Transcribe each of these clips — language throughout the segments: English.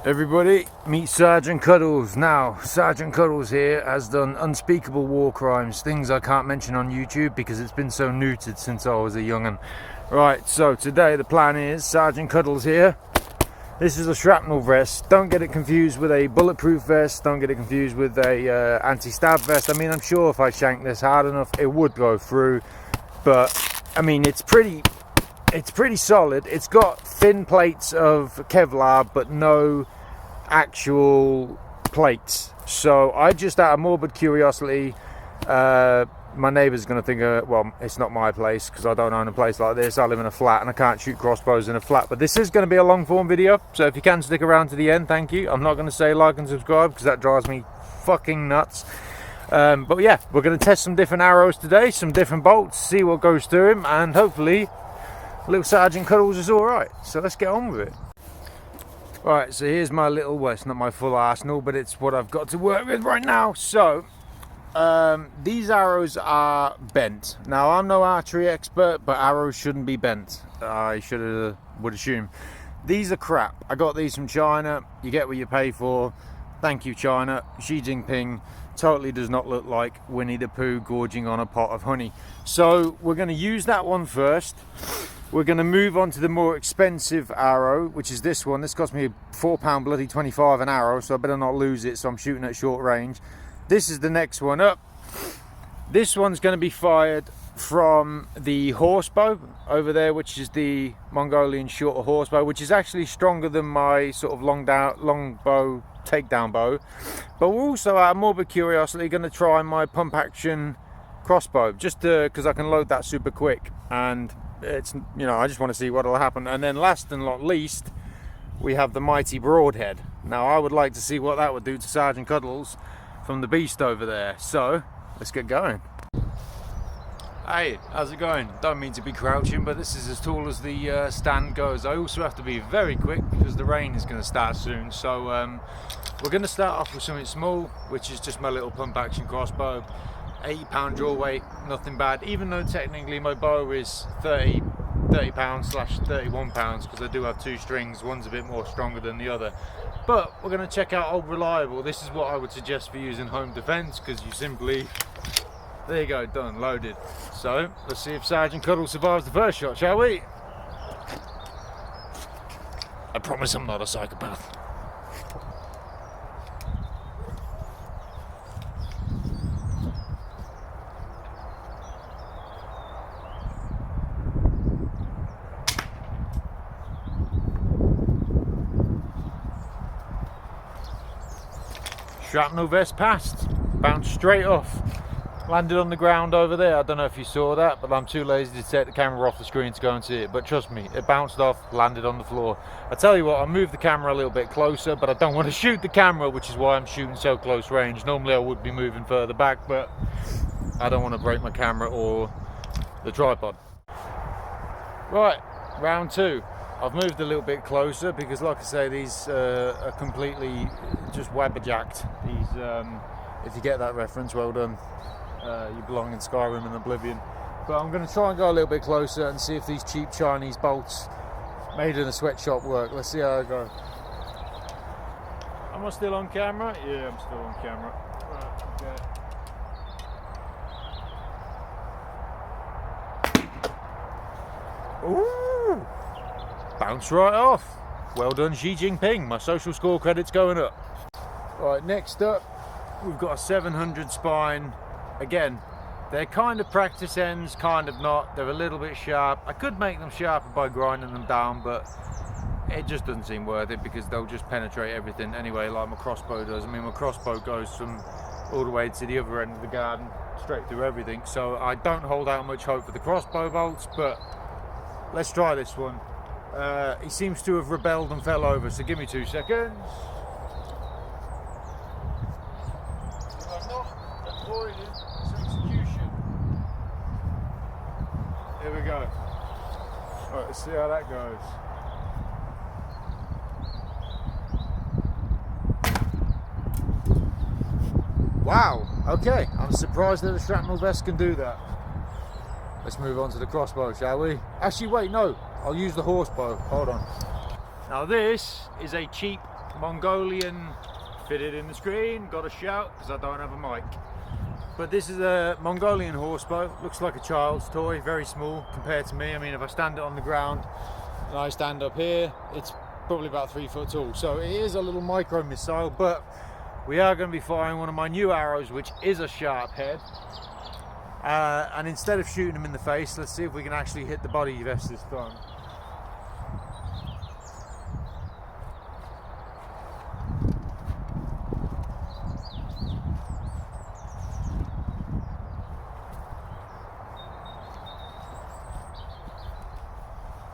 Everybody, meet Sergeant Cuddles. Now, Sergeant Cuddles here has done unspeakable war crimes, things I can't mention on YouTube because it's been so neutered since I was a young'un. Right, so today the plan is Sergeant Cuddles here. This is a shrapnel vest. Don't get it confused with a bulletproof vest. Don't get it confused with a anti-stab vest. I mean, I'm sure if I shanked this hard enough, it would go through. But I mean, it's pretty solid. It's got thin plates of Kevlar, but no actual plates. So I just, out of morbid curiosity, my neighbour's going to think, well, it's not my place because I don't own a place like this. I live in a flat and I can't shoot crossbows in a flat. But this is going to be a long form video, so if you can stick around to the end, thank you. I'm not going to say like and subscribe because that drives me fucking nuts. But yeah, we're going to test some different arrows today, some different bolts, see what goes through him, and hopefully little Sergeant Cuddles is alright. So let's get on with it. Right, so here's my little, well, it's not my full arsenal, but it's what I've got to work with right now. So these arrows are bent. Now, I'm no archery expert, but arrows shouldn't be bent. I would assume. These are crap. I got these from China. You get what you pay for. Thank you, China. Xi Jinping totally does not look like Winnie the Pooh gorging on a pot of honey. So we're going to use that one first. We're going to move on to the more expensive arrow, which is this one. This cost me £4 bloody 25 an arrow, so I better not lose it, so I'm shooting at short range. This is the next one up. This one's going to be fired from the horsebow over there, which is the Mongolian shorter horsebow, which is actually stronger than my sort of long bow takedown bow. But we're also, out of morbid curiosity, going to try my pump action crossbow, just because I can load that super quick, and it's, you know, I just want to see what will happen. And then last and not least, we have the mighty broadhead. Now I would like to see what that would do to Sergeant Cuddles from the beast over there. So let's get going. Hey, how's it going? Don't mean to be crouching, but this is as tall as the stand goes. I also have to be very quick because the rain is going to start soon. So we're going to start off with something small, which is just my little pump action crossbow. 80-pound draw weight, nothing bad, even though technically my bow is 30 pounds slash 31 pounds, because I do have two strings, one's a bit more stronger than the other. But we're going to check out Old Reliable. This is what I would suggest for using home defense, because you simply, there you go, done, loaded. So let's see if Sergeant Cuddle survives the first shot, shall we? I promise I'm not a psychopath. Shrapnel vest passed, bounced straight off, landed on the ground over there. I don't know if you saw that, but I'm too lazy to take the camera off the screen to go and see it. But trust me, it bounced off, landed on the floor. I tell you what, I'll move the camera a little bit closer, but I don't want to shoot the camera, which is why I'm shooting so close range. Normally I would be moving further back, but I don't want to break my camera or the tripod. Right, round two. I've moved a little bit closer because, like I say, these are completely just wabberjacked. These, if you get that reference, well done. You belong in Skyrim and Oblivion. But I'm going to try and go a little bit closer and see if these cheap Chinese bolts made in a sweatshop work. Let's see how I go. Am I still on camera? Yeah, I'm still on camera. Right, okay. Ooh! Bounce right off. Well done, Xi Jinping. My social score credit's going up. Right, next up, we've got a 700 spine. Again, they're kind of practice ends, kind of not. They're a little bit sharp. I could make them sharper by grinding them down, but it just doesn't seem worth it because they'll just penetrate everything anyway, like my crossbow does. I mean, my crossbow goes from all the way to the other end of the garden, straight through everything. So I don't hold out much hope for the crossbow bolts, but let's try this one. He seems to have rebelled and fell over, so give me 2 seconds. I'm not avoiding this execution. Here we go. Alright, let's see how that goes. Wow, okay, I'm surprised that a shrapnel vest can do that. Let's move on to the crossbow, shall we? Actually, wait, no. I'll use the horsebow. Hold on. Now this is a cheap Mongolian, fitted in the screen, got a shout because I don't have a mic. But this is a Mongolian horsebow, looks like a child's toy, very small compared to me. I mean, if I stand it on the ground and I stand up here, it's probably about 3 foot tall. So it is a little micro missile, but we are going to be firing one of my new arrows, which is a sharp head. And instead of shooting him in the face, let's see if we can actually hit the body vest this time.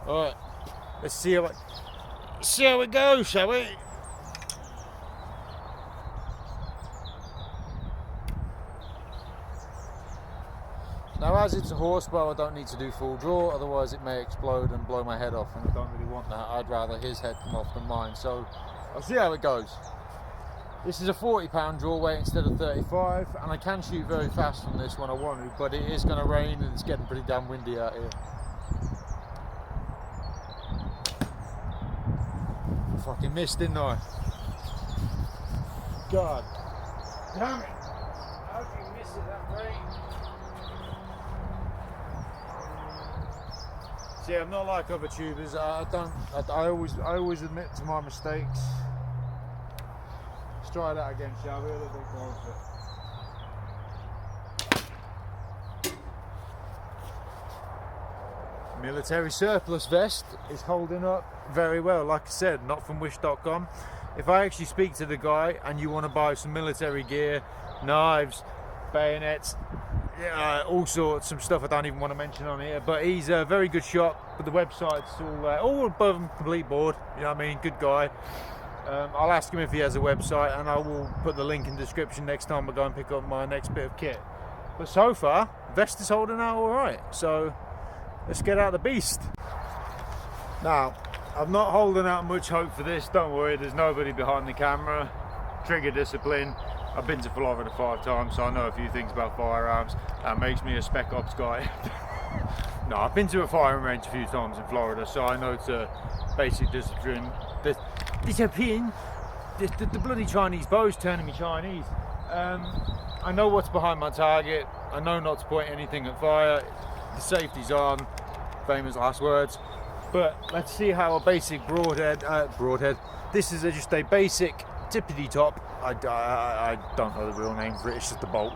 Alright, let's see how it goes, shall we? Now, as it's a horsebow, I don't need to do full draw, otherwise it may explode and blow my head off, and I don't really want that. I'd rather his head come off than mine, so I'll see how it goes. This is a 40-pound draw weight instead of 35, and I can shoot very fast from this when I want to, but it is going to rain and it's getting pretty damn windy out here. Fucking missed, didn't I? God damn it! How can you miss it that rain? See, I'm not like other tubers. I always admit to my mistakes. Let's try that again, shall we? A little bit closer. Military surplus vest is holding up very well. Like I said, not from wish.com. If I actually speak to the guy and you want to buy some military gear, knives, bayonets, all sorts, some stuff I don't even want to mention on here, but he's a very good shop. But the website's all above and complete board, you know what I mean, good guy. I'll ask him if he has a website, and I will put the link in the description next time I go and pick up my next bit of kit. But so far, vest is holding out alright, so let's get out the beast. Now, I'm not holding out much hope for this, don't worry, there's nobody behind the camera. Trigger discipline. I've been to Florida 5 times, so I know a few things about firearms. That makes me a spec ops guy. No, I've been to a firing range a few times in Florida, so I know to basic discipline. Discipline. The bloody Chinese bow's turning me Chinese. I know what's behind my target. I know not to point anything at fire. The safety's on. Famous last words. But let's see how a basic broadhead. This is just a basic tippity top. I don't know the real name for it. It's just a bolt.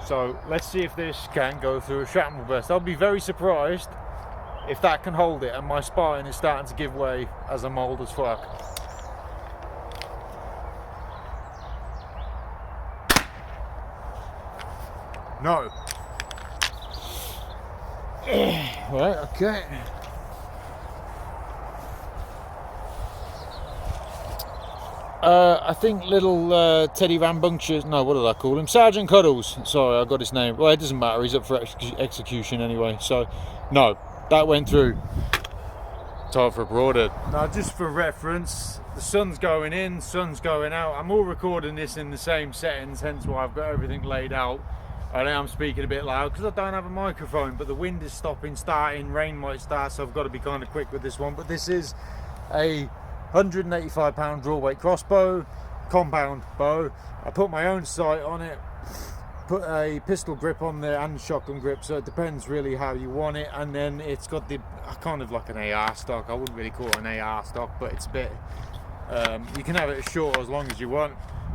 So let's see if this can go through a shrapnel burst. I'll be very surprised if that can hold it, and my spine is starting to give way as I'm old as fuck. No. Right, okay. I think little Teddy Rambunctious, no, what did I call him? Sergeant Cuddles. Sorry, I got his name. Well, it doesn't matter, he's up for execution anyway. So, no, that went through. Time for a broadhead. Now, just for reference, the sun's going in, sun's going out. I'm all recording this in the same settings, hence why I've got everything laid out. I am speaking a bit loud because I don't have a microphone, but the wind is stopping, starting, rain might start, so I've got to be kind of quick with this one. But this is a 185-pound draw weight crossbow, compound bow. I put my own sight on it, put a pistol grip on there and shotgun grip, so it depends really how you want it. And then it's got the kind of like an AR stock. I wouldn't really call it an AR stock, but it's a bit you can have it as short or as long as you want.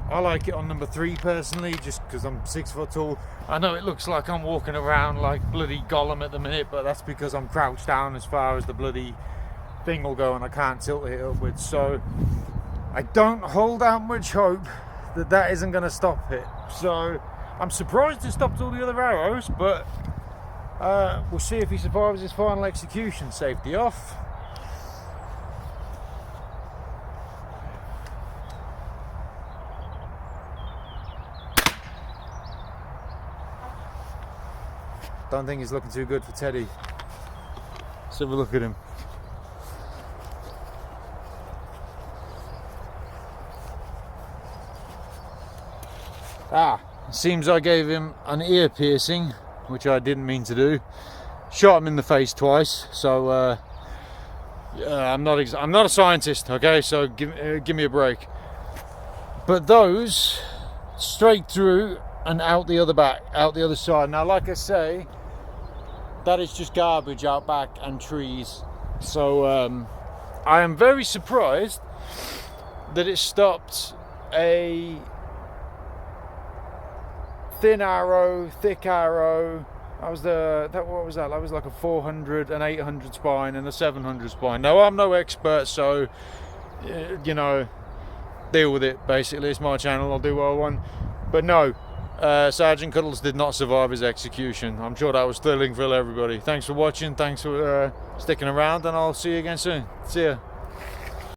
I like it on number 3 personally, just because I'm 6 foot tall. I know it looks like I'm walking around like bloody Gollum at the minute, but that's because I'm crouched down as far as the bloody thing will go and I can't tilt it upwards. So I don't hold out much hope that that isn't going to stop it. So I'm surprised it stopped all the other arrows, but we'll see if he survives his final execution. Safety off. Don't think he's looking too good for Teddy. Let's have a look at him. Seems I gave him an ear piercing, which I didn't mean to do. Shot him in the face twice, so I'm not a scientist, okay? So give me a break. But those straight through and out the other side. Now, like I say, that is just garbage out back and trees. So I am very surprised that it stopped a thin arrow, thick arrow. What was that? That was like a 400, an 800 spine, and a 700 spine. Now, I'm no expert, so you know, deal with it. Basically, it's my channel. I'll do what I want. But no, Sergeant Cuddles did not survive his execution. I'm sure that was thrilling for everybody. Thanks for watching. Thanks for sticking around, and I'll see you again soon. See ya.